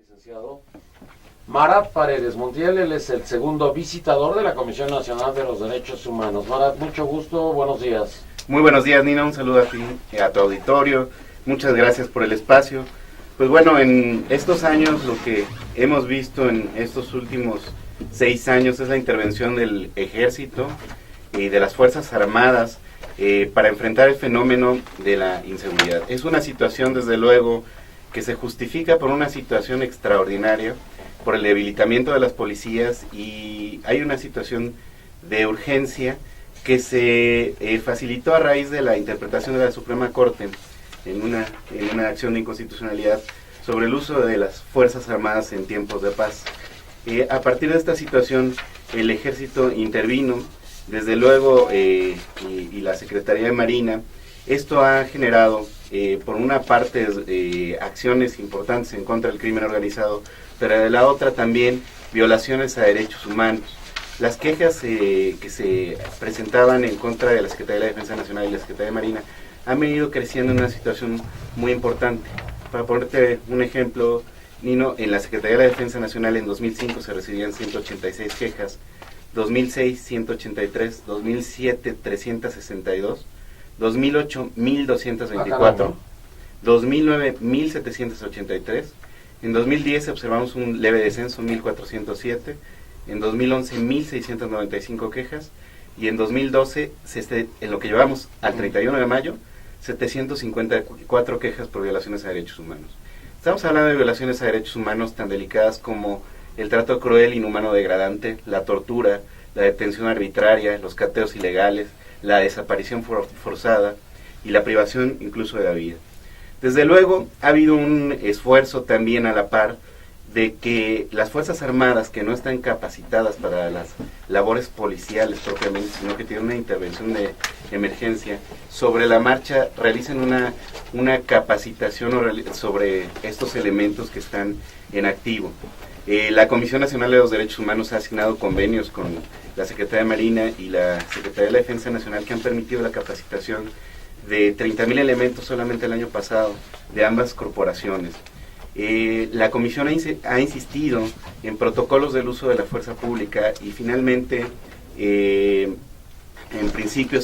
Licenciado Marat Paredes Montiel, él es el segundo visitador de la Comisión Nacional de los Derechos Humanos. Marat, mucho gusto, buenos días. Muy buenos días, Nina, un saludo a ti, a tu auditorio, muchas gracias por el espacio. Pues bueno, en estos años lo que hemos visto en estos últimos 6 años es la intervención del Ejército y de las Fuerzas Armadas para enfrentar el fenómeno de la inseguridad. Es una situación, desde luego, que se justifica por una situación extraordinaria, por el debilitamiento de las policías, y hay una situación de urgencia que se facilitó a raíz de la interpretación de la Suprema Corte en una acción de inconstitucionalidad sobre el uso de las Fuerzas Armadas en tiempos de paz. A partir de esta situación, el Ejército intervino, desde luego, y la Secretaría de Marina. Esto ha generado, por una parte, acciones importantes en contra del crimen organizado, pero de la otra también violaciones a derechos humanos. Las quejas que se presentaban en contra de la Secretaría de la Defensa Nacional y la Secretaría de Marina han venido creciendo en una situación muy importante. Para ponerte un ejemplo, Nino, en la Secretaría de la Defensa Nacional en 2005 se recibían 186 quejas, 2006 183, 2007 362, 2008 1224, 2009 1783, en 2010 observamos un leve descenso, 1407, en 2011 1695 quejas, y en 2012, en lo que llevamos al 31 de mayo, 754 quejas por violaciones a derechos humanos. Estamos hablando de violaciones a derechos humanos tan delicadas como el trato cruel, inhumano, degradante, la tortura, la detención arbitraria, los cateos ilegales, la desaparición forzada y la privación incluso de la vida. Desde luego, ha habido un esfuerzo también a la par de que las Fuerzas Armadas, que no están capacitadas para las labores policiales propiamente, sino que tienen una intervención de emergencia, sobre la marcha realicen una capacitación sobre estos elementos que están en activo. La Comisión Nacional de los Derechos Humanos ha asignado convenios con la Secretaría de Marina y la Secretaría de la Defensa Nacional que han permitido la capacitación de 30,000 elementos solamente el año pasado de ambas corporaciones. La Comisión ha insistido en protocolos del uso de la fuerza pública y finalmente, en principio,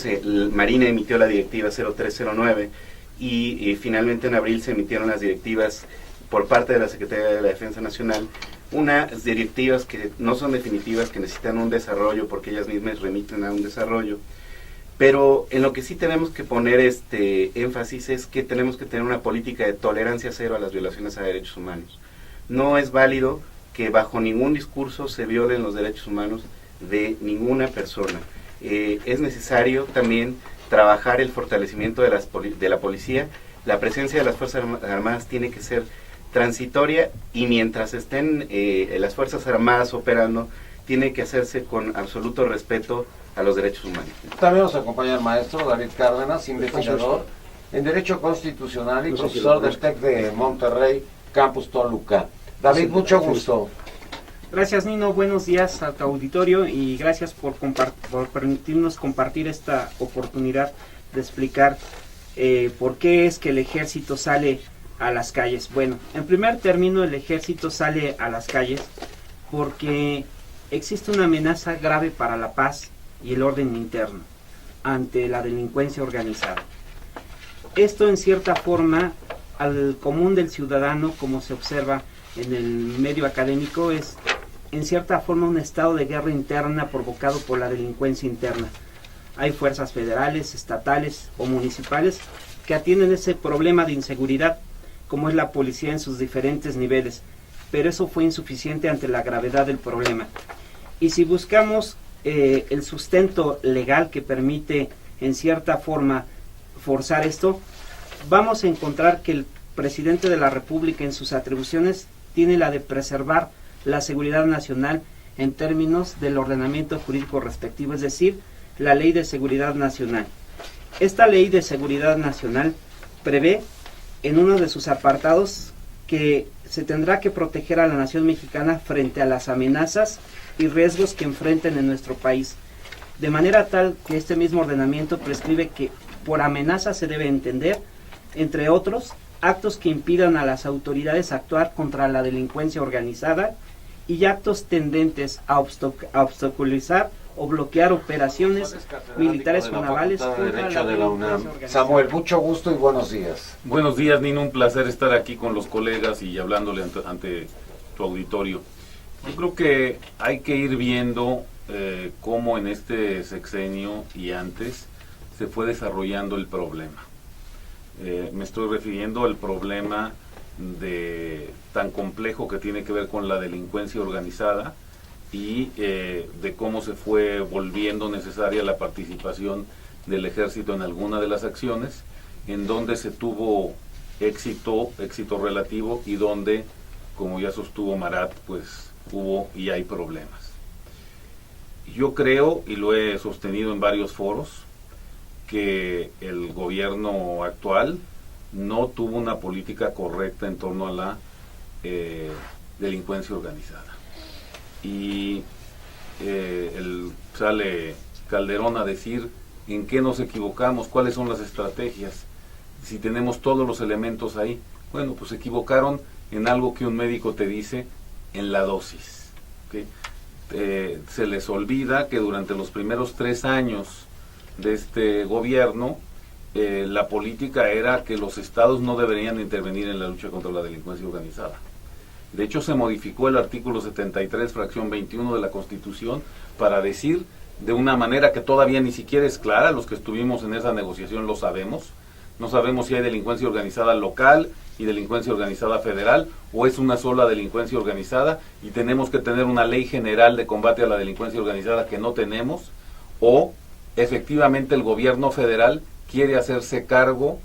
Marina emitió la directiva 0309 y finalmente en abril se emitieron las directivas por parte de la Secretaría de la Defensa Nacional, unas directivas que no son definitivas, que necesitan un desarrollo porque ellas mismas remiten a un desarrollo. Pero en lo que sí tenemos que poner énfasis es que tenemos que tener una política de tolerancia cero a las violaciones a derechos humanos. No es válido que bajo ningún discurso se violen los derechos humanos de ninguna persona. Es necesario también trabajar el fortalecimiento de la policía. La presencia de las Fuerzas Armadas tiene que ser transitoria y mientras estén las Fuerzas Armadas operando, tiene que hacerse con absoluto respeto a los derechos humanos. También nos acompaña el maestro David Cárdenas, investigador en Derecho Constitucional y profesor del TEC de Monterrey, Campus Toluca. David, mucho gusto. Gracias, Nino, buenos días a tu auditorio y gracias por permitirnos compartir esta oportunidad de explicar por qué es que el ejército sale a las calles. Bueno, en primer término, el ejército sale a las calles porque existe una amenaza grave para la paz y el orden interno ante la delincuencia organizada. Esto en cierta forma al común del ciudadano, como se observa en el medio académico, es en cierta forma un estado de guerra interna provocado por la delincuencia interna. Hay fuerzas federales, estatales o municipales que atienden ese problema de inseguridad, como es la policía en sus diferentes niveles, pero eso fue insuficiente ante la gravedad del problema. Y si buscamos el sustento legal que permite en cierta forma forzar esto, vamos a encontrar que el presidente de la República en sus atribuciones tiene la de preservar la seguridad nacional en términos del ordenamiento jurídico respectivo, es decir, la Ley de Seguridad Nacional. Esta Ley de Seguridad Nacional prevé en uno de sus apartados que se tendrá que proteger a la nación mexicana frente a las amenazas y riesgos que enfrenten en nuestro país, de manera tal que este mismo ordenamiento prescribe que por amenaza se debe entender, entre otros, actos que impidan a las autoridades actuar contra la delincuencia organizada y actos tendentes a obstaculizar o bloquear operaciones militares o navales contra la de la UNAM. Samuel, mucho gusto y buenos días. Buenos días, Nino, un placer estar aquí con los colegas y hablándole ante tu auditorio. Yo creo que hay que ir viendo cómo en este sexenio y antes se fue desarrollando el problema. Me estoy refiriendo al problema tan complejo que tiene que ver con la delincuencia organizada y de cómo se fue volviendo necesaria la participación del ejército en alguna de las acciones, en donde se tuvo éxito relativo y donde, como ya sostuvo Marat, pues hubo y hay problemas. Yo creo, y lo he sostenido en varios foros, que el gobierno actual no tuvo una política correcta en torno a la delincuencia organizada. Y sale Calderón a decir en qué nos equivocamos, cuáles son las estrategias, si tenemos todos los elementos ahí. Bueno, pues se equivocaron en algo que un médico te dice en la dosis, ¿okay? Se les olvida que durante los primeros 3 años de este gobierno, la política era que los estados no deberían intervenir en la lucha contra la delincuencia organizada. De hecho, se modificó el artículo 73, fracción 21 de la Constitución, para decir de una manera que todavía ni siquiera es clara, los que estuvimos en esa negociación lo sabemos, no sabemos si hay delincuencia organizada local y delincuencia organizada federal, o es una sola delincuencia organizada, y tenemos que tener una ley general de combate a la delincuencia organizada que no tenemos, o efectivamente el gobierno federal quiere hacerse cargo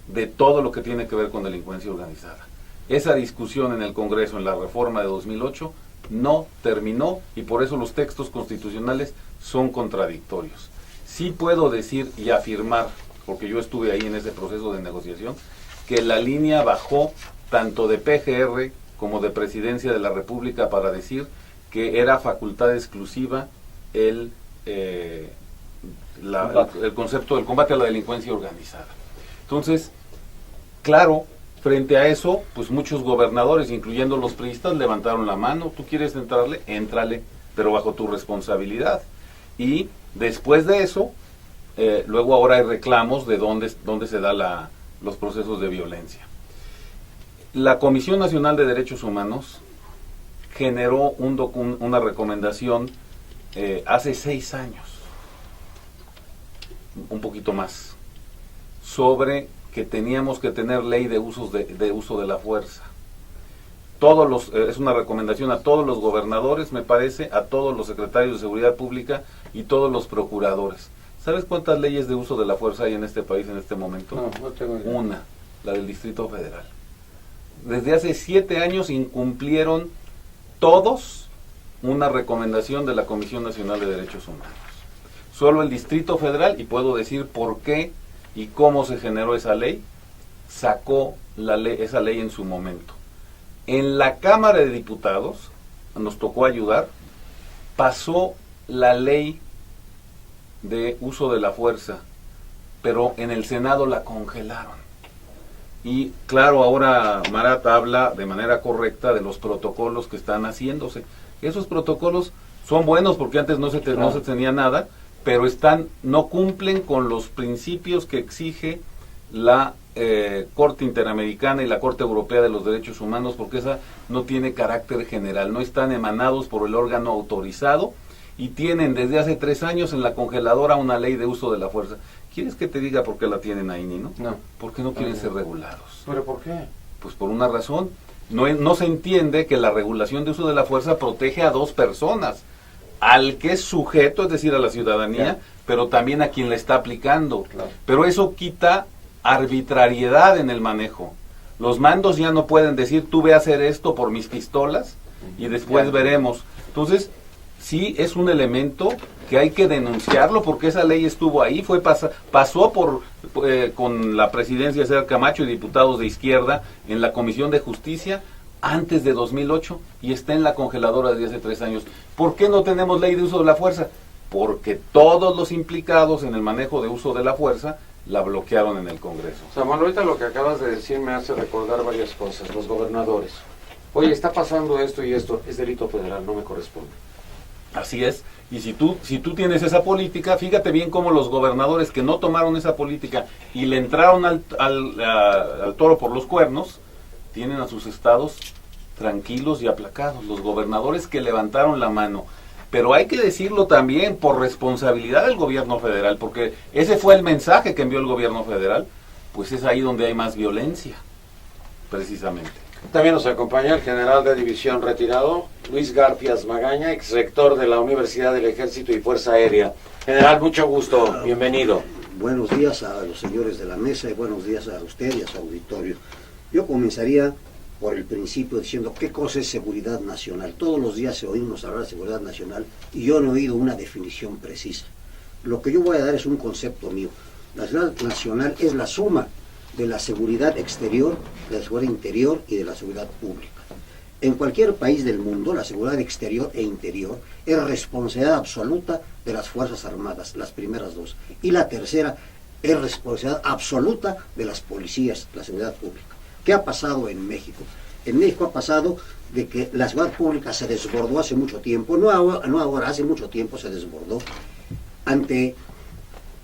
de todo lo que tiene que ver con delincuencia organizada. Esa discusión en el Congreso, en la reforma de 2008, no terminó, y por eso los textos constitucionales son contradictorios. Sí puedo decir y afirmar, porque yo estuve ahí en ese proceso de negociación, que la línea bajó tanto de PGR como de Presidencia de la República para decir que era facultad exclusiva el concepto del combate a la delincuencia organizada. Entonces, claro, frente a eso, pues muchos gobernadores, incluyendo los priistas, levantaron la mano. ¿Tú quieres entrarle? Éntrale, pero bajo tu responsabilidad. Y después de eso, luego ahora hay reclamos de dónde se da los procesos de violencia. La Comisión Nacional de Derechos Humanos generó una recomendación hace 6 años, un poquito más, sobre que teníamos que tener ley de uso de la fuerza. Es una recomendación a todos los gobernadores, me parece, a todos los secretarios de Seguridad Pública y todos los procuradores. ¿Sabes cuántas leyes de uso de la fuerza hay en este país en este momento? No tengo idea. Una, la del Distrito Federal. Desde hace 7 años incumplieron todos una recomendación de la Comisión Nacional de Derechos Humanos. Solo el Distrito Federal, y puedo decir por qué y cómo se generó esa ley, sacó esa ley en su momento. En la Cámara de Diputados, nos tocó ayudar, pasó la ley de uso de la fuerza, pero en el Senado la congelaron. Y claro, ahora Marat habla de manera correcta de los protocolos que están haciéndose. Esos protocolos son buenos porque antes no se tenía nada, pero no cumplen con los principios que exige la Corte Interamericana y la Corte Europea de los Derechos Humanos, porque esa no tiene carácter general, no están emanados por el órgano autorizado y tienen desde hace 3 años en la congeladora una ley de uso de la fuerza. ¿Quieres que te diga por qué la tienen ahí, Nino? No. Porque no quieren ser regulados. ¿Pero por qué? Pues por una razón. No se entiende que la regulación de uso de la fuerza protege a 2 personas. Al que es sujeto, es decir, a la ciudadanía, pero también a quien la está aplicando. Claro. Pero eso quita arbitrariedad en el manejo. Los mandos ya no pueden decir, tú ve a hacer esto por mis pistolas y después veremos. Entonces, sí es un elemento que hay que denunciarlo porque esa ley estuvo ahí, pasó con la presidencia de César Camacho y diputados de izquierda en la Comisión de Justicia antes de 2008 y está en la congeladora desde hace 3 años. ¿Por qué no tenemos ley de uso de la fuerza? Porque todos los implicados en el manejo de uso de la fuerza la bloquearon en el Congreso. Samuel, ahorita lo que acabas de decir me hace recordar varias cosas. Los gobernadores. Oye, está pasando esto y esto, es delito federal, no me corresponde. Así es, y si tú tienes esa política, fíjate bien cómo los gobernadores que no tomaron esa política y le entraron al toro por los cuernos, tienen a sus estados tranquilos y aplacados. Los gobernadores que levantaron la mano. Pero hay que decirlo también por responsabilidad del gobierno federal, porque ese fue el mensaje que envió el gobierno federal, pues es ahí donde hay más violencia, precisamente. También nos acompaña el general de división retirado, Luis Garfias Magaña, ex rector de la Universidad del Ejército y Fuerza Aérea. General, mucho gusto, bienvenido. Buenos días a los señores de la mesa y buenos días a usted y a su auditorio. Yo comenzaría por el principio diciendo qué cosa es seguridad nacional. Todos los días se oímos hablar de seguridad nacional y yo no he oído una definición precisa. Lo que yo voy a dar es un concepto mío. La seguridad nacional es la suma de la seguridad exterior, de la seguridad interior y de la seguridad pública. En cualquier país del mundo, la seguridad exterior e interior es responsabilidad absoluta de las Fuerzas Armadas, las primeras dos. Y la tercera es responsabilidad absoluta de las policías, la seguridad pública. ¿Qué ha pasado en México? En México ha pasado de que la seguridad pública se desbordó hace mucho tiempo, no ahora, hace mucho tiempo se desbordó, ante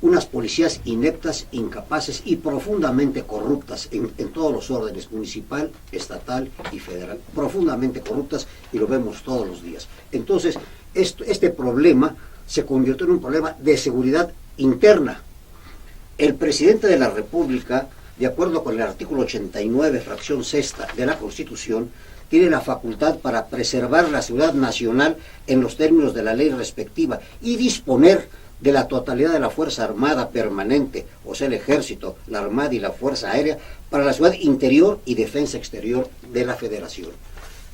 unas policías ineptas, incapaces y profundamente corruptas en todos los órdenes, municipal, estatal y federal, profundamente corruptas, y lo vemos todos los días. Entonces, este problema se convirtió en un problema de seguridad interna. El presidente de la República, de acuerdo con el artículo 89, fracción sexta de la Constitución, tiene la facultad para preservar la seguridad nacional en los términos de la ley respectiva y disponer de la totalidad de la Fuerza Armada permanente, o sea, el Ejército, la Armada y la Fuerza Aérea, para la seguridad interior y defensa exterior de la Federación.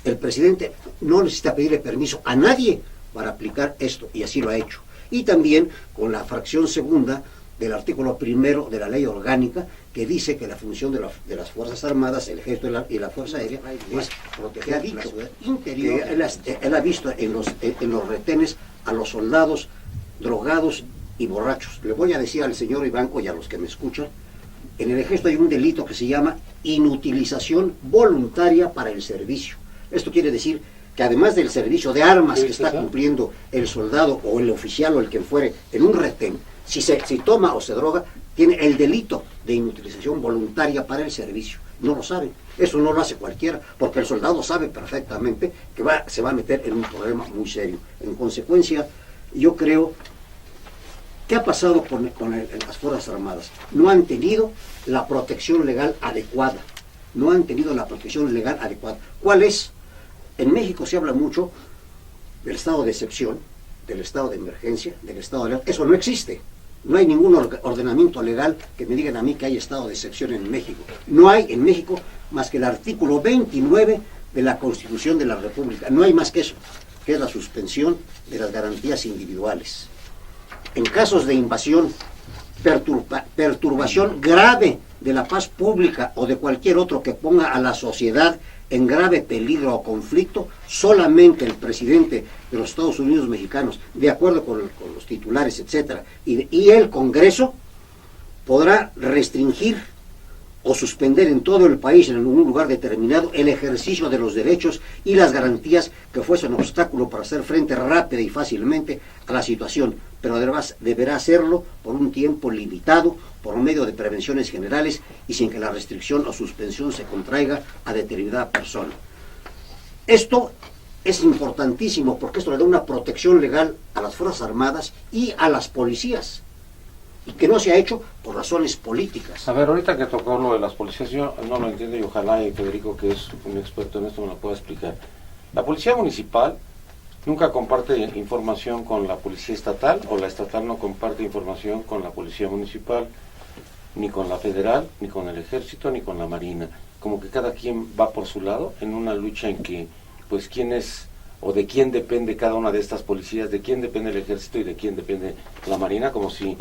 El presidente no necesita pedirle permiso a nadie para aplicar esto, y así lo ha hecho. Y también con la fracción segunda del artículo primero de la ley orgánica, que dice que la función de las Fuerzas Armadas, el Ejército y la Fuerza Aérea es proteger la seguridad interior. Él ha visto en los retenes a los soldados drogados y borrachos. Le voy a decir al señor Ivanco y a los que me escuchan, en el Ejército hay un delito que se llama inutilización voluntaria para el servicio. Esto quiere decir que además del servicio de armas que está cumpliendo el soldado o el oficial o el que fuere en un retén, si toma o se droga, tiene el delito de inutilización voluntaria para el servicio. No lo saben. Eso no lo hace cualquiera, porque el soldado sabe perfectamente que se va a meter en un problema muy serio. En consecuencia, yo creo, ¿qué ha pasado con las Fuerzas Armadas? No han tenido la protección legal adecuada. No han tenido la protección legal adecuada. ¿Cuál es? En México se habla mucho del estado de excepción, del estado de emergencia, del estado de alerta. Eso no existe. No hay ningún ordenamiento legal que me digan a mí que hay estado de excepción en México. No hay en México más que el artículo 29 de la Constitución de la República. No hay más que eso, que es la suspensión de las garantías individuales. En casos de invasión, perturbación grave de la paz pública o de cualquier otro que ponga a la sociedad en grave peligro o conflicto, solamente el presidente de los Estados Unidos mexicanos, de acuerdo con los titulares, etcétera, y el Congreso podrá restringir o suspender en todo el país, en un lugar determinado, el ejercicio de los derechos y las garantías que fuesen obstáculo para hacer frente rápida y fácilmente a la situación, pero deberá hacerlo por un tiempo limitado, por medio de prevenciones generales y sin que la restricción o suspensión se contraiga a determinada persona. Esto es importantísimo porque esto le da una protección legal a las Fuerzas Armadas y a las policías, y que no se ha hecho por razones políticas. A ver, ahorita que tocó lo de las policías, yo no lo entiendo y ojalá Federico, que es un experto en esto, me lo pueda explicar. La policía municipal nunca comparte información con la policía estatal, o la estatal no comparte información con la policía municipal, ni con la federal, ni con el ejército, ni con la marina. Como que cada quien va por su lado en una lucha en que, pues, quién es o de quién depende cada una de estas policías, de quién depende el ejército y de quién depende la marina, como si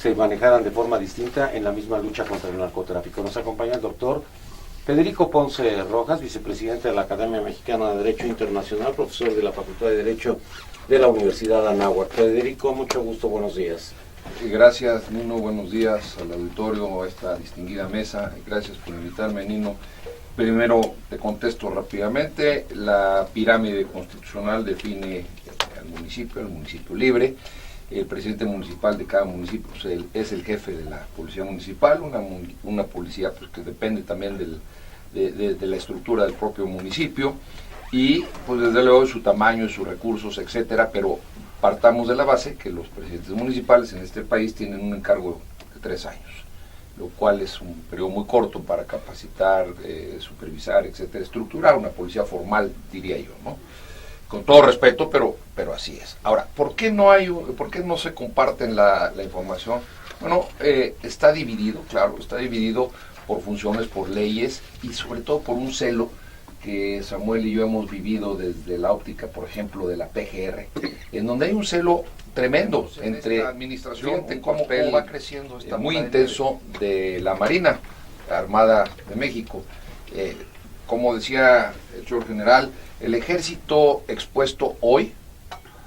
se manejaran de forma distinta en la misma lucha contra el narcotráfico. Nos acompaña el doctor Federico Ponce Rojas, vicepresidente de la Academia Mexicana de Derecho Internacional, profesor de la Facultad de Derecho de la Universidad Anáhuac. Federico, mucho gusto, buenos días. Gracias, Nino, buenos días al auditorio, a esta distinguida mesa. Gracias por invitarme, Nino. Primero te contesto rápidamente. La pirámide constitucional define al municipio, el municipio libre. El presidente municipal de cada municipio pues, es el jefe de la policía municipal, una policía pues, que depende también de la estructura del propio municipio y pues desde luego su tamaño, sus recursos, etcétera, pero partamos de la base que los presidentes municipales en este país tienen un encargo de 3 años, lo cual es un periodo muy corto para capacitar, supervisar, etcétera, estructurar una policía formal, diría yo, ¿no? Con todo respeto, pero así es. Ahora, ¿por qué no se comparten la información? Bueno, está dividido, claro, está dividido por funciones, por leyes y sobre todo por un celo que Samuel y yo hemos vivido desde la óptica, por ejemplo, de la PGR, en donde hay un celo tremendo entre la administración, cómo va creciendo esta muy intenso de la Marina Armada de México. Como decía el señor general, el ejército expuesto hoy,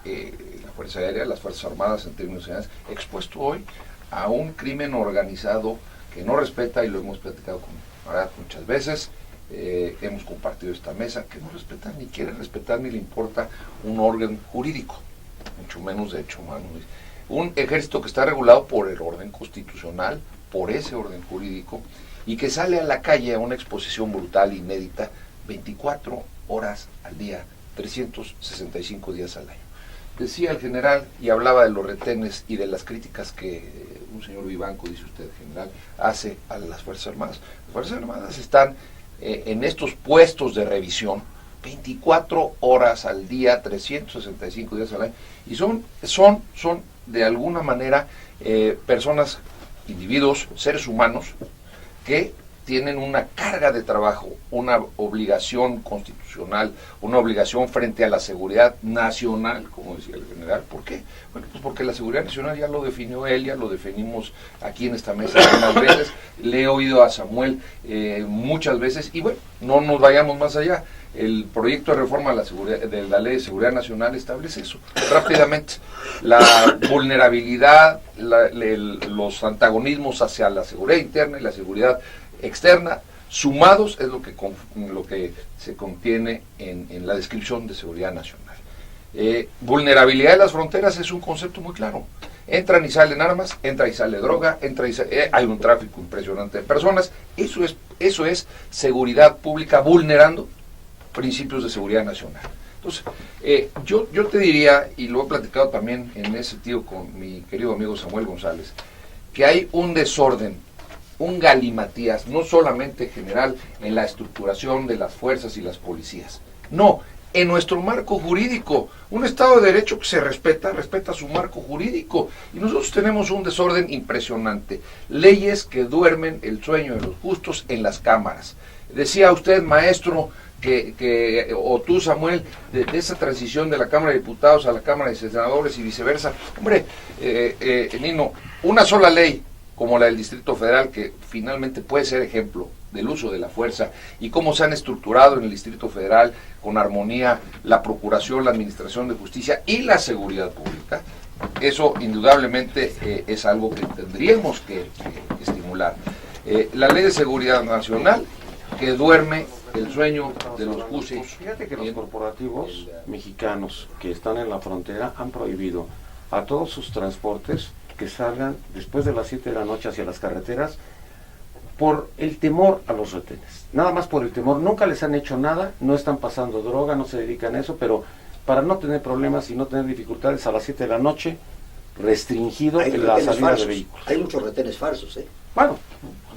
la Fuerza Aérea, las Fuerzas Armadas en términos generales, expuesto hoy a un crimen organizado que no respeta, y lo hemos platicado con Arad muchas veces, hemos compartido esta mesa, que no respeta, ni quiere respetar, ni le importa un orden jurídico, mucho menos de hecho humano. Un ejército que está regulado por el orden constitucional, por ese orden jurídico, y que sale a la calle a una exposición brutal, inédita, 24 horas al día, 365 días al año. Decía el general, y hablaba de los retenes y de las críticas que un señor Vivanco, dice usted, general, hace a las Fuerzas Armadas. Las Fuerzas Armadas están en estos puestos de revisión 24 horas al día, 365 días al año, y son de alguna manera personas, individuos, seres humanos, que tienen una carga de trabajo, una obligación constitucional, una obligación frente a la seguridad nacional, como decía el general. ¿Por qué? Bueno, pues porque la seguridad nacional ya lo definió él, ya lo definimos aquí en esta mesa algunas veces, le he oído a Samuel muchas veces, y bueno, no nos vayamos más allá. El proyecto de reforma de la Ley de Seguridad Nacional establece eso rápidamente. La vulnerabilidad, los antagonismos hacia la seguridad interna y la seguridad externa, sumados, es lo que se contiene en la descripción de seguridad nacional. Vulnerabilidad de las fronteras es un concepto muy claro. Entran y salen armas, entra y sale droga, hay un tráfico impresionante de personas. Eso es seguridad pública vulnerando principios de seguridad nacional. Entonces, yo te diría, y lo he platicado también en ese sentido con mi querido amigo Samuel González, que hay un desorden, un galimatías, no solamente general en la estructuración de las fuerzas y las policías, no, en nuestro marco jurídico. Un Estado de Derecho que se respeta su marco jurídico, y nosotros tenemos un desorden impresionante, leyes que duermen el sueño de los justos en las cámaras. Decía usted, maestro, o tú, Samuel, de esa transición de la Cámara de Diputados a la Cámara de Senadores y viceversa. Hombre, Nino, una sola ley como la del Distrito Federal, que finalmente puede ser ejemplo del uso de la fuerza y cómo se han estructurado en el Distrito Federal con armonía la Procuración, la Administración de Justicia y la Seguridad Pública, eso indudablemente es algo que tendríamos que estimular. La Ley de Seguridad Nacional, que duerme el sueño de los justos. Fíjate que los corporativos mexicanos que están en la frontera han prohibido a todos sus transportes que salgan después de las 7 de la noche hacia las carreteras por el temor a los retenes. Nada más por el temor. Nunca les han hecho nada, no están pasando droga, no se dedican a eso, pero para no tener problemas y no tener dificultades a las 7 de la noche, restringido en la salida falsos. de vehículos. Hay muchos retenes falsos, Bueno,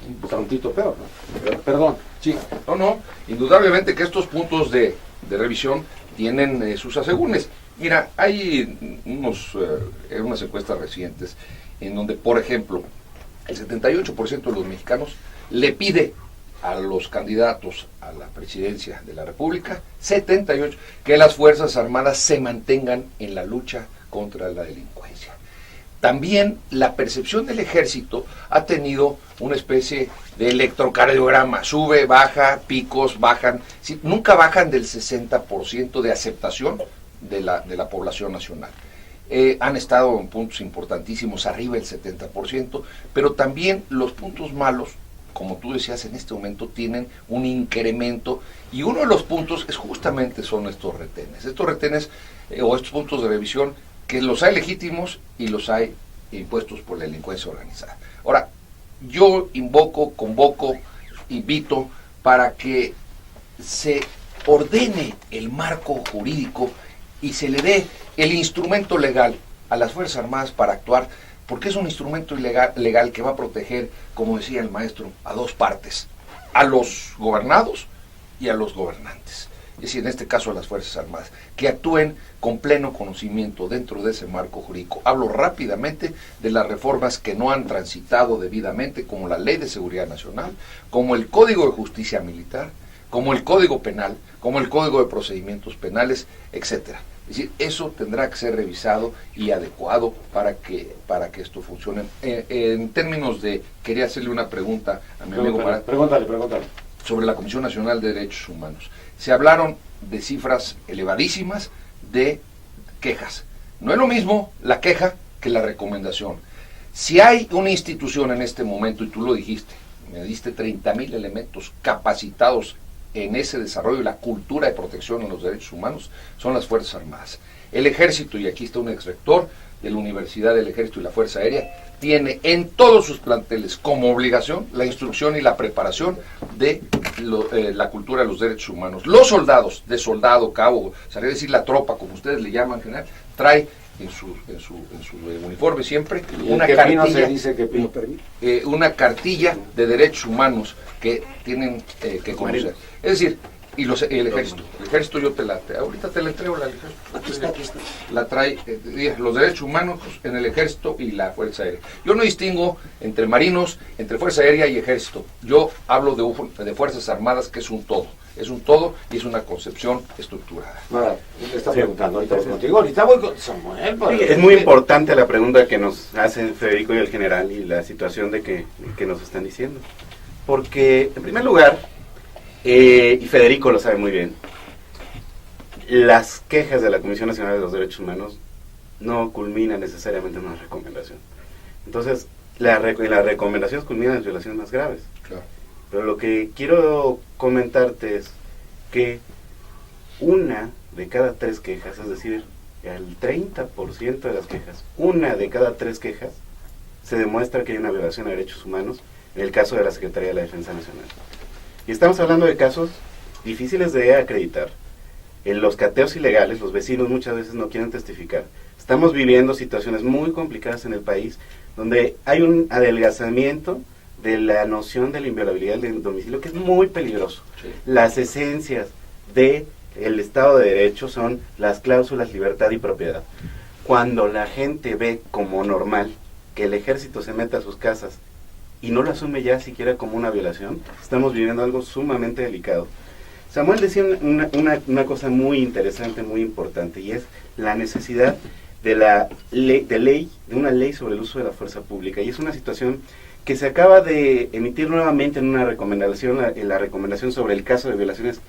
un tantito peor, ¿no? Perdón. Sí, no, indudablemente que estos puntos de revisión tienen sus asegúnes. Mira, hay unas encuestas recientes en donde, por ejemplo, el 78% de los mexicanos le pide a los candidatos a la presidencia de la República, 78, que las Fuerzas Armadas se mantengan en la lucha contra la delincuencia. También la percepción del ejército ha tenido una especie de electrocardiograma, sube, baja, picos, bajan, sí, nunca bajan del 60% de aceptación de la población nacional. han estado en puntos importantísimos, arriba del 70%, pero también los puntos malos, como tú decías, en este momento tienen un incremento, y uno de los puntos es justamente son estos retenes o estos puntos de revisión, que los hay legítimos y los hay impuestos por la delincuencia organizada. Ahora, yo convoco, invito para que se ordene el marco jurídico y se le dé el instrumento legal a las Fuerzas Armadas para actuar, porque es un instrumento legal que va a proteger, como decía el maestro, a dos partes, a los gobernados y a los gobernantes. Es decir, en este caso a las Fuerzas Armadas, que actúen con pleno conocimiento dentro de ese marco jurídico. Hablo rápidamente de las reformas que no han transitado debidamente, como la Ley de Seguridad Nacional, como el Código de Justicia Militar, como el Código Penal, como el Código de Procedimientos Penales, etcétera. Es decir, eso tendrá que ser revisado y adecuado para que esto funcione. En términos de, quería hacerle una pregunta a mi amigo Marat. Pregúntale. Sobre la Comisión Nacional de Derechos Humanos. Se hablaron de cifras elevadísimas de quejas. No es lo mismo la queja que la recomendación. Si hay una institución en este momento, y tú lo dijiste, me diste 30,000 elementos capacitados en ese desarrollo y la cultura de protección de los derechos humanos, son las Fuerzas Armadas. El Ejército, y aquí está un exrector de la Universidad del Ejército y la Fuerza Aérea, tiene en todos sus planteles como obligación la instrucción y la preparación de la cultura de los derechos humanos. Los soldados, de soldado, cabo, sabría decir la tropa, como ustedes le llaman en general, trae en su uniforme siempre una cartilla, se dice que una cartilla de derechos humanos que tienen que conocer. Es decir, y el ejército yo ahorita te la entrego la ejército. Aquí está. La trae, los derechos humanos en el ejército y la Fuerza Aérea. Yo no distingo entre marinos, entre Fuerza Aérea y ejército. Yo hablo de Fuerzas Armadas, que es un todo y es una concepción estructurada. Le está preguntando, ahorita voy contigo, ahorita voy con Samuel. Es muy importante la pregunta que nos hacen Federico y el general y la situación de que nos están diciendo. Porque, en primer lugar, y Federico lo sabe muy bien, las quejas de la Comisión Nacional de los Derechos Humanos no culminan necesariamente en una recomendación. Entonces, las recomendaciones culminan en violaciones más graves. Claro. Pero lo que quiero comentarte es que una de cada 3 quejas, es decir, el 30% de las quejas, una de cada 3 quejas, se demuestra que hay una violación a derechos humanos en el caso de la Secretaría de la Defensa Nacional. Y estamos hablando de casos difíciles de acreditar. En los cateos ilegales, los vecinos muchas veces no quieren testificar. Estamos viviendo situaciones muy complicadas en el país, donde hay un adelgazamiento de la noción de la inviolabilidad del domicilio, que es muy peligroso. Sí. Las esencias del Estado de Derecho son las cláusulas libertad y propiedad. Cuando la gente ve como normal que el ejército se meta a sus casas y no lo asume ya siquiera como una violación, estamos viviendo algo sumamente delicado. Samuel decía una cosa muy interesante, muy importante, y es la necesidad de una ley sobre el uso de la fuerza pública, y es una situación que se acaba de emitir nuevamente en una recomendación, la recomendación sobre el caso de violaciones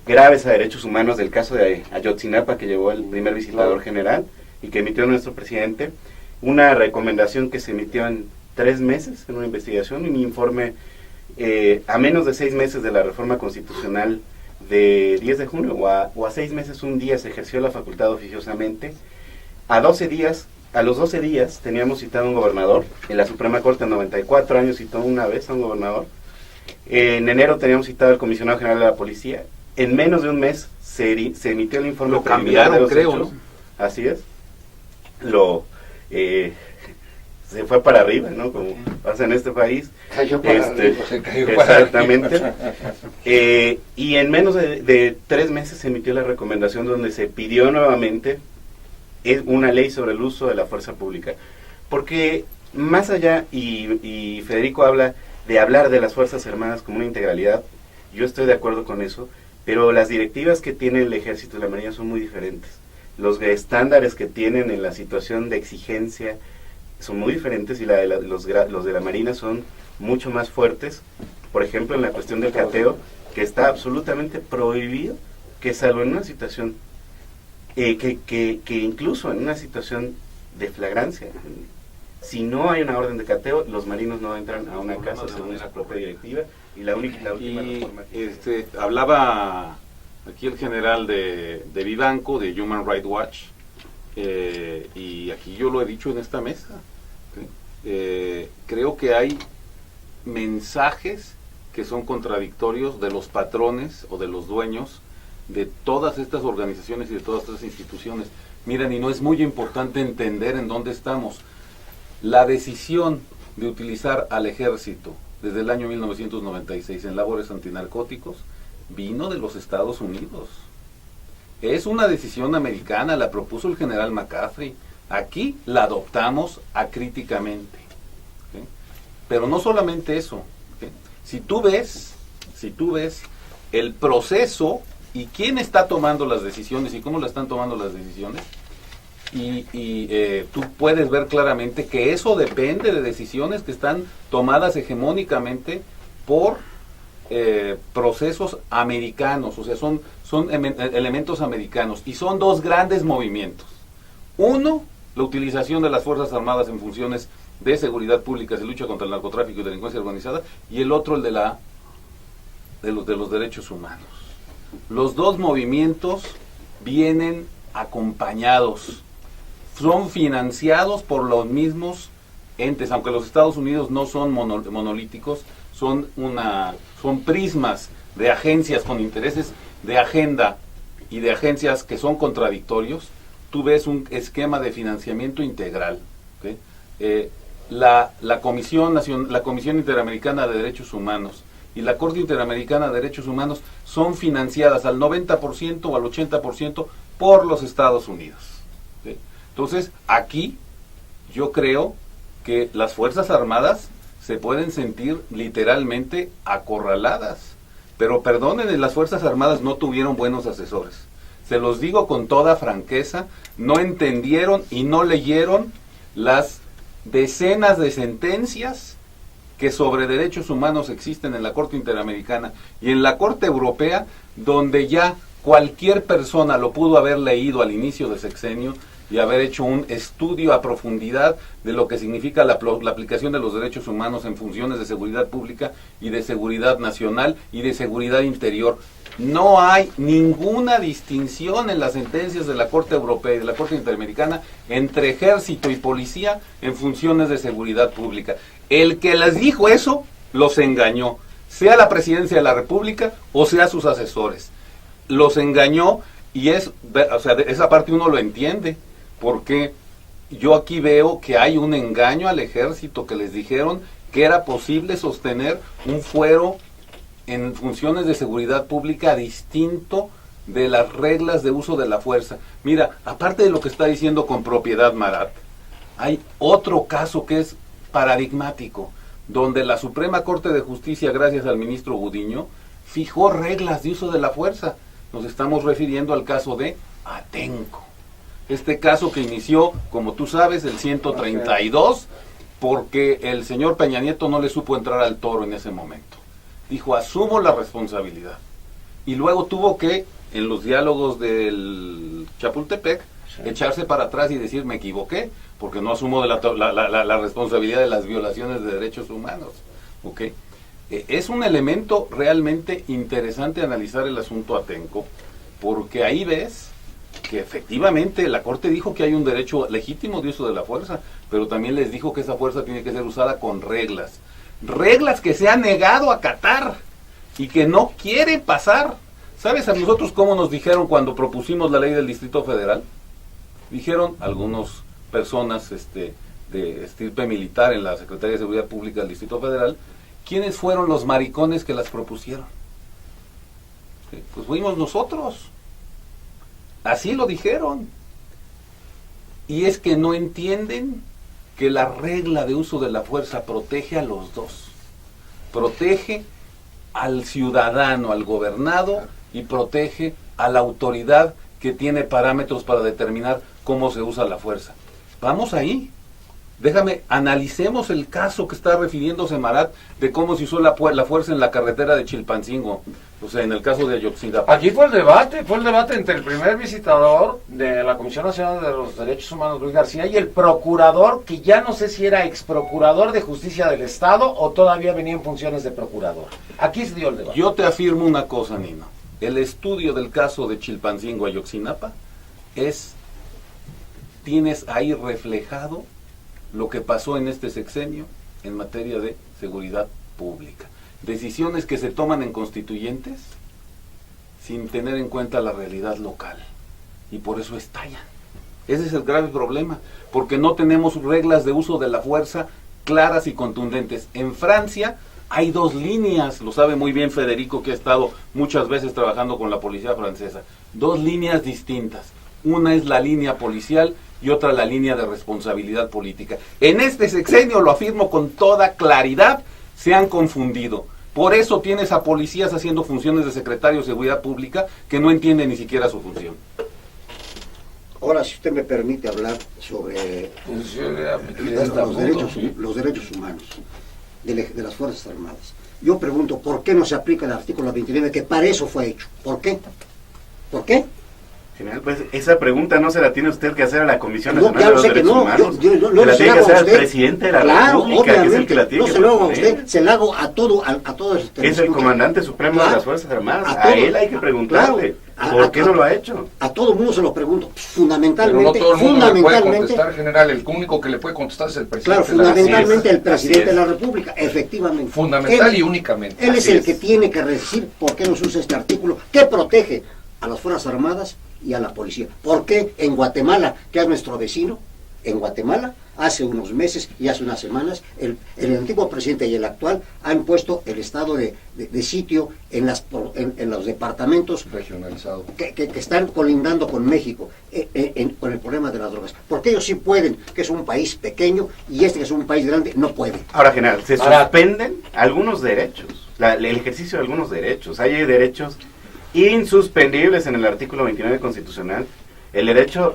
graves a derechos humanos del caso de Ayotzinapa, que llevó el primer visitador general y que emitió nuestro presidente, una recomendación que se emitió en 3 meses en una investigación, un informe a menos de 6 meses de la reforma constitucional de 10 de junio, o a 6 meses, un día se ejerció la facultad oficiosamente. A los 12 días teníamos citado a un gobernador, en la Suprema Corte en 94 años citó una vez a un gobernador, en enero teníamos citado al comisionado general de la policía, en menos de un mes se emitió el informe lo preliminar de los cambiaron, creo, hechos. ¿no? Así es. Se fue para arriba, ¿no? Como pasa en este país. Cayó para arriba. Se cayó para exactamente. Y en menos de 3 meses se emitió la recomendación donde se pidió nuevamente una ley sobre el uso de la fuerza pública. Porque más allá, y Federico habla de las Fuerzas Armadas como una integralidad, yo estoy de acuerdo con eso, pero las directivas que tiene el Ejército y la Marina son muy diferentes. Los estándares que tienen en la situación de exigencia son muy diferentes, y los de la Marina son mucho más fuertes. Por ejemplo, en la cuestión del cateo, que está absolutamente prohibido que, salvo en una situación que incluso en una situación de flagrancia, si no hay una orden de cateo, los marinos no entran a una casa según su propia directiva, y la última reforma hablaba aquí el general de Vivanco, de Human Rights Watch, y aquí yo lo he dicho en esta mesa. Creo que hay mensajes que son contradictorios de los patrones o de los dueños de todas estas organizaciones y de todas estas instituciones. Miren, y no es muy importante entender en dónde estamos. La decisión de utilizar al ejército desde el año 1996 en labores antinarcóticos vino de los Estados Unidos. Es una decisión americana, la propuso el general McCaffrey. Aquí la adoptamos acríticamente. ¿Okay? Pero no solamente eso. ¿Okay? Si tú ves el proceso y quién está tomando las decisiones y cómo la están tomando las decisiones, tú puedes ver claramente que eso depende de decisiones que están tomadas hegemónicamente por procesos americanos, o sea, son elementos americanos, y son dos grandes movimientos. Uno, la utilización de las Fuerzas Armadas en funciones de seguridad pública y lucha contra el narcotráfico y delincuencia organizada, y el otro el de los derechos humanos. Los dos movimientos vienen acompañados, son financiados por los mismos entes, aunque los Estados Unidos no son monolíticos, son prismas de agencias con intereses de agenda y de agencias que son contradictorios. Tú ves un esquema de financiamiento integral. ¿Okay? La Comisión Interamericana de Derechos Humanos y la Corte Interamericana de Derechos Humanos son financiadas al 90% o al 80% por los Estados Unidos. ¿Okay? Entonces, aquí yo creo que las Fuerzas Armadas se pueden sentir literalmente acorraladas. Pero perdonen, las Fuerzas Armadas no tuvieron buenos asesores. Se los digo con toda franqueza, no entendieron y no leyeron las decenas de sentencias que sobre derechos humanos existen en la Corte Interamericana y en la Corte Europea, donde ya cualquier persona lo pudo haber leído al inicio de sexenio y haber hecho un estudio a profundidad de lo que significa la aplicación de los derechos humanos en funciones de seguridad pública y de seguridad nacional y de seguridad interior. No hay ninguna distinción en las sentencias de la Corte Europea y de la Corte Interamericana entre ejército y policía en funciones de seguridad pública. El que les dijo eso, los engañó, sea la Presidencia de la República o sea sus asesores. Los engañó y esa parte uno lo entiende, porque yo aquí veo que hay un engaño al ejército, que les dijeron que era posible sostener un fuero en funciones de seguridad pública distinto de las reglas de uso de la fuerza. Mira, aparte de lo que está diciendo con propiedad Marat, hay otro caso que es paradigmático, donde la Suprema Corte de Justicia, gracias al ministro Gudiño, fijó reglas de uso de la fuerza. Nos estamos refiriendo al caso de Atenco. Este caso que inició, como tú sabes, el 132, porque el señor Peña Nieto no le supo entrar al toro en ese momento. Dijo, asumo la responsabilidad. Y luego tuvo que, en los diálogos del Chapultepec, echarse para atrás y decir, me equivoqué, porque no asumo la responsabilidad de las violaciones de derechos humanos. ¿Okay? Es un elemento realmente interesante analizar el asunto Atenco, porque ahí ves que efectivamente la Corte dijo que hay un derecho legítimo de uso de la fuerza, pero también les dijo que esa fuerza tiene que ser usada con reglas. Reglas que se ha negado a acatar y que no quiere pasar. ¿Sabes a nosotros cómo nos dijeron cuando propusimos la ley del Distrito Federal? Dijeron algunas personas de estirpe militar en la Secretaría de Seguridad Pública del Distrito Federal, ¿quiénes fueron los maricones que las propusieron? Pues fuimos nosotros. Así lo dijeron. Y es que no entienden que la regla de uso de la fuerza protege a los dos. Protege al ciudadano, al gobernado, y protege a la autoridad que tiene parámetros para determinar cómo se usa la fuerza. Vamos ahí. Déjame, analicemos el caso que está refiriéndose Marat de cómo se usó la fuerza en la carretera de Chilpancingo, o sea, en el caso de Ayotzinapa. Aquí fue el debate entre el primer visitador de la Comisión Nacional de los Derechos Humanos, Luis García, y el procurador, que ya no sé si era exprocurador de Justicia del Estado o todavía venía en funciones de procurador. Aquí se dio el debate. Yo te afirmo una cosa, Nino. El estudio del caso de Chilpancingo Ayotzinapa tienes ahí reflejado lo que pasó en este sexenio en materia de seguridad pública. Decisiones que se toman en constituyentes sin tener en cuenta la realidad local. Y por eso estallan. Ese es el grave problema, porque no tenemos reglas de uso de la fuerza claras y contundentes. En Francia hay 2 líneas, lo sabe muy bien Federico, que ha estado muchas veces trabajando con la policía francesa. 2 líneas distintas. Una es la línea policial y otra la línea de responsabilidad política. En este sexenio, lo afirmo con toda claridad, se han confundido. Por eso tienes a policías haciendo funciones de secretario de Seguridad Pública que no entienden ni siquiera su función. Ahora, si usted me permite hablar sobre los derechos humanos de las Fuerzas Armadas. Yo pregunto, ¿por qué no se aplica el artículo 29, que para eso fue hecho? ¿Por qué? ¿Por qué? General, pues esa pregunta no se la tiene usted que hacer a la Comisión No, Nacional ya de lo los sé que Derechos no, Humanos. yo Se la se tiene la que hago hacer a al usted. presidente de la Claro, República, que es el obviamente, que la tiene no que se lo hago a proponer. usted, se la hago a todo el Que es el comandante supremo de las Fuerzas Armadas. A él hay que preguntarle, ¿por qué no lo ha hecho? A todo el mundo se lo pregunto, Pero no fundamentalmente, todo el mundo le puede contestar, general. El único que le puede contestar es el presidente. Claro, fundamentalmente el Así presidente es. de la República, efectivamente. Fundamental Él- y únicamente. Él es Así el es. que tiene que decir por qué no se usa este artículo, que protege a las Fuerzas Armadas y a la policía. ¿Por qué en Guatemala, que es nuestro vecino, en Guatemala, hace unos meses y hace unas semanas, el antiguo presidente y el actual han puesto el estado de sitio en los departamentos Regionalizado. que están colindando con México con el problema de las drogas? Porque ellos sí pueden, que es un país pequeño, y este que es un país grande no puede. Ahora, general, se Ahora- suspenden algunos derechos, el ejercicio de algunos derechos. Hay derechos insuspendibles en el artículo 29 constitucional. El derecho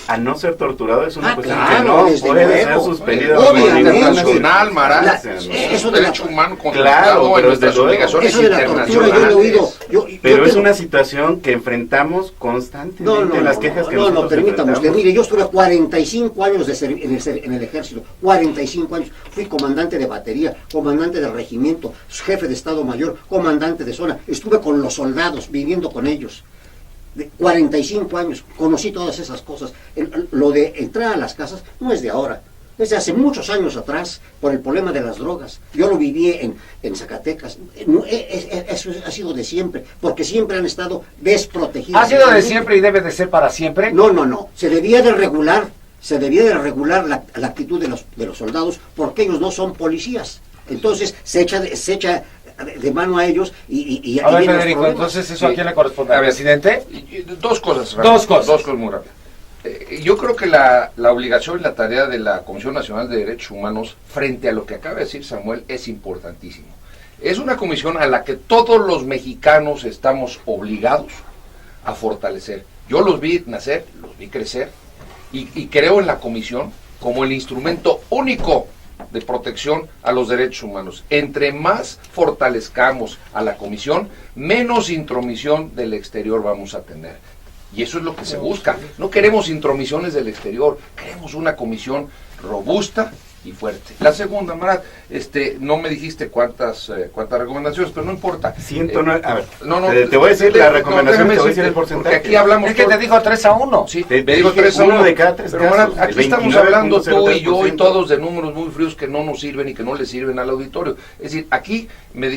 a no ser torturado es una cuestión claro, que no desde puede luego. ser suspendida. Obviamente. por ninguna Internacional, Marat. Eso Es un de la- derecho humano Claro, contemplado en pero nuestras desde luego. obligaciones Eso de la tortura yo internacionales. lo he oído. Yo Pero es tengo- una situación que enfrentamos constantemente No, en las quejas que no, nosotros permítame usted. enfrentamos. Mire, yo estuve 45 años en el ejército, 45 años. Fui comandante de batería, comandante de regimiento, jefe de Estado Mayor, comandante de zona. Estuve con los soldados, viviendo con ellos. De 45 años, conocí todas esas cosas. Lo de entrar a las casas no es de ahora. Desde hace muchos años atrás, por el problema de las drogas. Yo lo viví en Zacatecas. Eso ha sido de siempre, porque siempre han estado desprotegidos. ¿Ha sido de siempre y debe de ser para siempre? No. Se debía de regular la actitud de los soldados, porque ellos no son policías. Entonces se echa de mano a ellos y A ver, vienen los Federico, problemas. entonces eso a quién le corresponde. A ¿Al ver, presidente? Dos cosas. Dos cosas. muy rápidas. Yo creo que la obligación y la tarea de la Comisión Nacional de Derechos Humanos, frente a lo que acaba de decir Samuel, es importantísimo. Es una comisión a la que todos los mexicanos estamos obligados a fortalecer. Yo los vi nacer, los vi crecer, y creo en la comisión como el instrumento único de protección a los derechos humanos. Entre más fortalezcamos a la comisión, menos intromisión del exterior vamos a tener. Y eso es lo que se busca. No queremos intromisiones del exterior, queremos una comisión robusta y fuerte. La segunda, Marat, no me dijiste cuántas recomendaciones, pero no importa. 109, a ver, No, te voy a decir la recomendación, déjame te voy a decir el decirte, porcentaje. porque aquí hablamos Es que todo- te dijo 3-1. Sí, Te me digo dije 3 a uno 1. de cada tres Pero casos, Marat, aquí el estamos hablando tú y yo y 29.03%. todos de números muy fríos que no nos sirven y que no le sirven al auditorio. Es decir, aquí me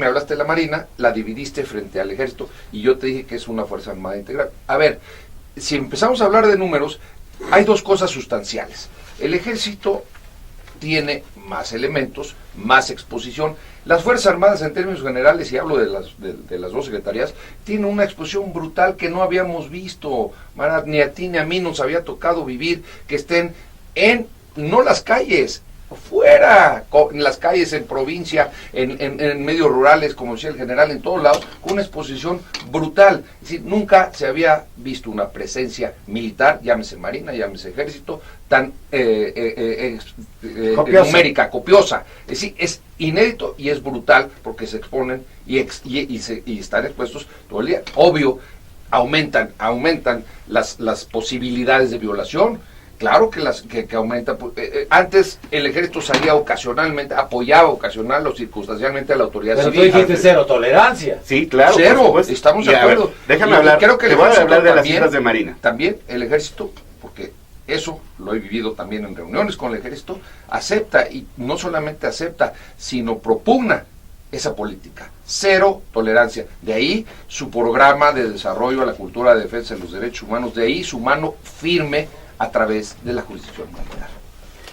hablaste de la Marina, la dividiste frente al Ejército y yo te dije que es una Fuerza Armada integral. A ver, si empezamos a hablar de números, hay dos cosas sustanciales. El Ejército tiene más elementos, más exposición. Las Fuerzas Armadas, en términos generales, y hablo de las dos secretarías, tienen una exposición brutal que no habíamos visto, Marat, ni a ti ni a mí nos había tocado vivir, que estén no las calles, fuera, en las calles, en provincia, en medios rurales, como decía el general, en todos lados, con una exposición brutal. Es decir, nunca se había visto una presencia militar, llámese Marina, llámese Ejército, tan numérica, copiosa. Es decir, es inédito y es brutal porque se exponen y están expuestos todo el día. Obvio, aumentan las posibilidades de violación. Claro que aumenta. Antes el ejército salía ocasionalmente, apoyaba ocasional o circunstancialmente a la autoridad Pero civil. tú dijiste cero tolerancia. Sí, claro. Cero, estamos de acuerdo. Ver, déjame hablar, creo que te voy a hablar de las cifras de Marina. También el ejército, porque eso lo he vivido también en reuniones con el ejército, acepta, y no solamente acepta, sino propugna esa política. Cero tolerancia. De ahí su programa de desarrollo a la cultura de defensa de los derechos humanos, de ahí su mano firme a través de la jurisdicción militar.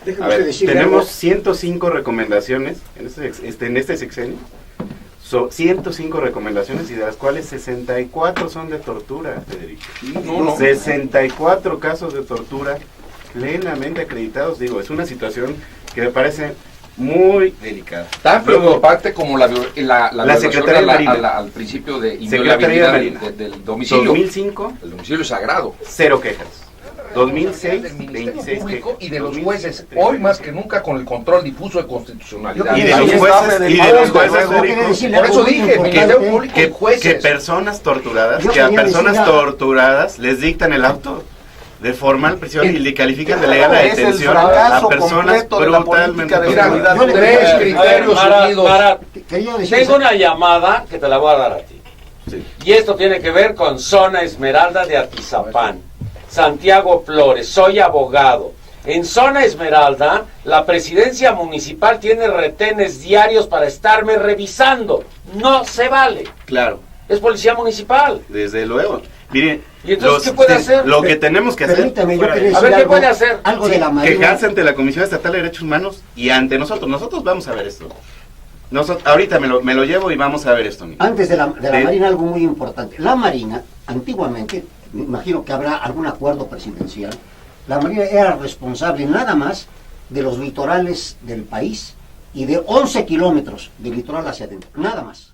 Déjeme A ver, decirle tenemos algo. 105 recomendaciones en este sexenio. 105 recomendaciones y de las cuales 64 son de tortura, Federico. No. 64 casos de tortura plenamente acreditados. Digo, es una situación que me parece muy delicada. Tan preocupante como la violación Secretaría de Marina. al principio de Secretaría de inviolabilidad Marina. del domicilio. 2005, El domicilio es sagrado. 0 quejas. 2006, Del Ministerio 26 Público quejas. y de los 2007, jueces, 30. hoy más que nunca con el control difuso de constitucionalidad. Y de Ahí los está jueces, Federico. Federico, Por eso dije, Ministerio Público y que jueces. personas torturadas, Yo que a quería personas decir algo. torturadas les dictan el auto de formal prisión y le califican de Claro, legal la es el detención a fracaso personas completo de la brutalmente política de Mira, seguridad. yo le- tres A ver, criterios unidos. Quería decir Tengo una llamada que te la voy a dar a ti. Sí. Y esto tiene que ver con Zona Esmeralda de Atizapán. Santiago Flores, soy abogado. En Zona Esmeralda, la presidencia municipal tiene retenes diarios para estarme revisando. No se vale. Claro, Es policía municipal. desde luego. Miren, ¿Y entonces qué puede hacer? lo que tenemos que hacer, Permítame, yo fuera de- quería A decir ver, ¿qué algo, puede hacer? algo de la Marina. quejarse ante la Comisión Estatal de Derechos Humanos y ante nosotros. Nosotros vamos a ver esto. Ahorita me lo llevo y vamos a ver esto. Mira. Antes de la Sí. Marina, algo muy importante. La Marina, antiguamente, me imagino que habrá algún acuerdo presidencial, la Marina era responsable nada más de los litorales del país y de 11 kilómetros de litoral hacia adentro, nada más.